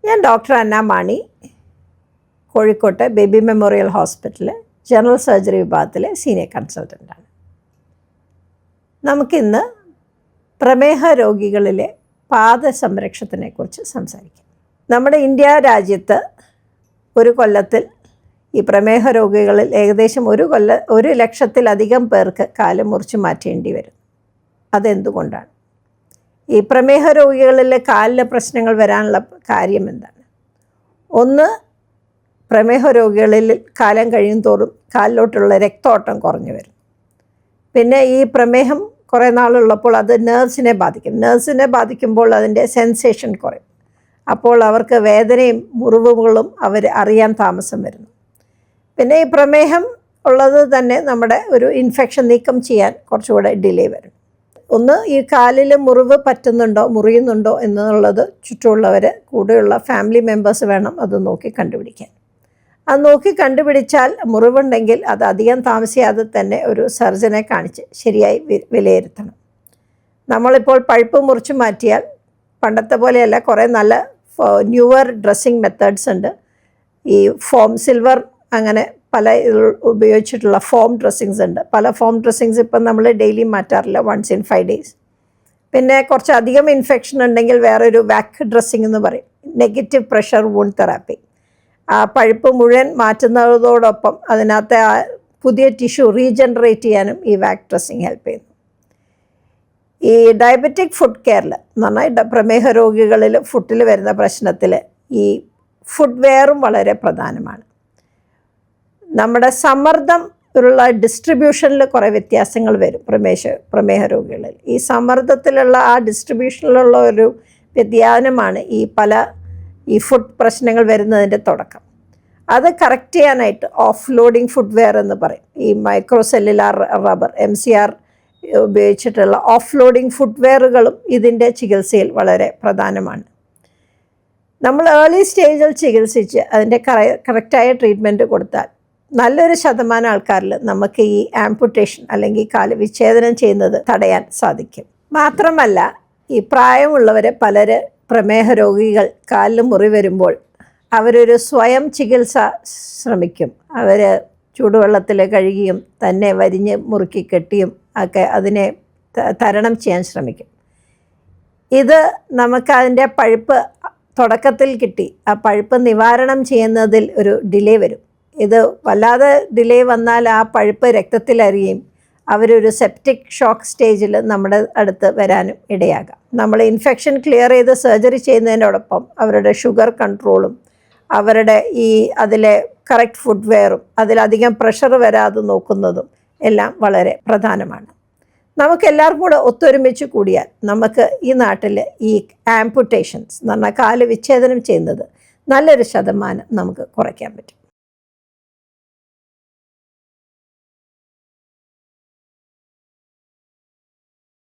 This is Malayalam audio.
ഞാൻ ഡോക്ടർ അന്ന മാണി, കോഴിക്കോട്ടെ ബേബി മെമ്മോറിയൽ ഹോസ്പിറ്റലിലെ ജനറൽ സർജറി വിഭാഗത്തിലെ സീനിയർ കൺസൾട്ടൻ്റാണ്. നമുക്കിന്ന് പ്രമേഹ രോഗികളിലെ പാദസംരക്ഷണത്തിനെക്കുറിച്ച് സംസാരിക്കാം. നമ്മുടെ ഇന്ത്യ രാജ്യത്ത് ഒരു കൊല്ലത്തിൽ ഈ പ്രമേഹ രോഗികളിൽ ഏകദേശം 1,00,000-ലധികം പേർക്ക് കാല് മുറിച്ച് മാറ്റേണ്ടി വരും. അതെന്തുകൊണ്ടാണ്? ഈ പ്രമേഹ രോഗികളിലെ കാലിലെ പ്രശ്നങ്ങൾ വരാനുള്ള കാര്യം എന്താണ്? ഒന്ന്, പ്രമേഹ രോഗികളിൽ കാലം കഴിയും തോറും കാലിലോട്ടുള്ള രക്തോട്ടം കുറഞ്ഞു വരും. പിന്നെ ഈ പ്രമേഹം കുറേ നാളുള്ളപ്പോൾ അത് നെർവ്സിനെ ബാധിക്കും. നെർവ്സിനെ ബാധിക്കുമ്പോൾ അതിൻ്റെ സെൻസേഷൻ കുറയും. അപ്പോൾ അവർക്ക് വേദനയും മുറിവുകളും അറിയാൻ താമസം വരുന്നു. പിന്നെ ഈ പ്രമേഹം ഉള്ളത് തന്നെ നമ്മുടെ ഒരു ഇൻഫെക്ഷൻ നീക്കം ചെയ്യാൻ കുറച്ചുകൂടെ ഡിലേ വരും. ഒന്ന്, ഈ കാലിൽ മുറിവ് മുറിയുന്നുണ്ടോ എന്നുള്ളത് ചുറ്റുമുള്ളവർ, കൂടെയുള്ള ഫാമിലി മെമ്പേഴ്സ് വേണം അത് നോക്കി കണ്ടുപിടിക്കാൻ. അത് നോക്കി കണ്ടുപിടിച്ചാൽ മുറിവുണ്ടെങ്കിൽ അത് അധികം താമസിയാതെ തന്നെ ഒരു സർജനെ കാണിച്ച് ശരിയായി വിലയിരുത്തണം. നമ്മളിപ്പോൾ പഴുപ്പ് മുറിച്ച് മാറ്റിയാൽ പണ്ടത്തെ പോലെയല്ല, കുറേ നല്ല ന്യൂവർ ഡ്രസ്സിങ് മെത്തേഡ്സ് ഉണ്ട്. ഈ സിൽവർ അങ്ങനെ പല ഉപയോഗിച്ചിട്ടുള്ള ഫോം ഡ്രസ്സിങ്സ് ഉണ്ട്. പല ഫോം ഡ്രസ്സിങ്സ് ഇപ്പം നമ്മൾ ഡെയിലി മാറ്റാറില്ല, once in 5 days. പിന്നെ കുറച്ചധികം ഇൻഫെക്ഷൻ ഉണ്ടെങ്കിൽ വേറൊരു വാക്ക് ഡ്രസ്സിങ് എന്ന് പറയും, നെഗറ്റീവ് പ്രഷർ വൂണ്ട് തെറാപ്പി. ആ പഴുപ്പ് മുഴുവൻ മാറ്റുന്നതോടൊപ്പം അതിനകത്തെ ആ പുതിയ ടിഷ്യൂ റീജനറേറ്റ് ചെയ്യാനും ഈ വാക്ക് ഡ്രസ്സിങ് ഹെൽപ്പ് ചെയ്യുന്നു. ഈ ഡയബറ്റിക് ഫുഡ് കെയറിൽ എന്ന് പറഞ്ഞാൽ പ്രമേഹ രോഗികളിൽ ഫുഡിൽ വരുന്ന പ്രശ്നത്തിൽ ഈ ഫുഡ് വെയറും വളരെ പ്രധാനമാണ്. നമ്മുടെ സമ്മർദ്ദം ഉള്ള ഡിസ്ട്രിബ്യൂഷനിൽ കുറേ വ്യത്യാസങ്ങൾ വരും പ്രമേഹ രോഗികളിൽ. ഈ സമ്മർദ്ദത്തിലുള്ള ആ ഡിസ്ട്രിബ്യൂഷനിലുള്ള ഒരു വ്യതിയാനമാണ് ഈ ഫുഡ് പ്രശ്നങ്ങൾ വരുന്നതിൻ്റെ തുടക്കം. അത് കറക്റ്റ് ചെയ്യാനായിട്ട് ഓഫ് ലോഡിങ് ഫുഡ് വെയർ എന്ന് പറയും. ഈ മൈക്രോസെല്ലുലാർ റബ്ബർ MCR ഉപയോഗിച്ചിട്ടുള്ള ഓഫ് ലോഡിങ് ഫുഡ് വെയറുകളും ഇതിൻ്റെ ചികിത്സയിൽ വളരെ പ്രധാനമാണ്. നമ്മൾ ഏർലി സ്റ്റേജിൽ ചികിത്സിച്ച് അതിൻ്റെ കറക്റ്റായ ട്രീറ്റ്മെൻറ്റ് കൊടുത്താൽ നല്ലൊരു ശതമാനം ആൾക്കാരിൽ നമുക്ക് ഈ ആംപുട്ടേഷൻ അല്ലെങ്കിൽ കാല് വിച്ഛേദനം ചെയ്യുന്നത് തടയാൻ സാധിക്കും. മാത്രമല്ല, ഈ പ്രായമുള്ളവരെ പ്രമേഹ രോഗികൾ കാലിൽ മുറി വരുമ്പോൾ അവരൊരു സ്വയം ചികിത്സ ശ്രമിക്കും. അവർ ചൂടുവെള്ളത്തിൽ കഴുകിയും തന്നെ വരിഞ്ഞ് മുറുക്കി കെട്ടിയും ഒക്കെ അതിനെ തരണം ചെയ്യാൻ ശ്രമിക്കും. ഇത് നമുക്കതിൻ്റെ പഴുപ്പ് തുടക്കത്തിൽ കിട്ടി ആ പഴുപ്പ് നിവാരണം ചെയ്യുന്നതിൽ ഒരു ഡിലേ വരും. ഇത് വല്ലാതെ ഡിലേ വന്നാൽ ആ പഴുപ്പ് രക്തത്തിലരിയും അവരൊരു സെപ്റ്റിക് ഷോക്ക് സ്റ്റേജിൽ നമ്മുടെ അടുത്ത് വരാനും ഇടയാകാം. നമ്മൾ ഇൻഫെക്ഷൻ ക്ലിയർ ചെയ്ത് സർജറി ചെയ്യുന്നതിനോടൊപ്പം അവരുടെ ഷുഗർ കൺട്രോളും അവരുടെ അതിലെ കറക്റ്റ് ഫുഡ് വെയറും അതിലധികം പ്രഷർ വരാതെ നോക്കുന്നതും എല്ലാം വളരെ പ്രധാനമാണ്. നമുക്കെല്ലാവർക്കും കൂടെ ഒത്തൊരുമിച്ച് കൂടിയാൽ നമുക്ക് ഈ നാട്ടിൽ ഈ ആംപുട്ടേഷൻസ് എന്ന് പറഞ്ഞാൽ കാല് വിച്ഛേദനം ചെയ്യുന്നത് നല്ലൊരു ശതമാനം നമുക്ക് കുറയ്ക്കാൻ പറ്റും.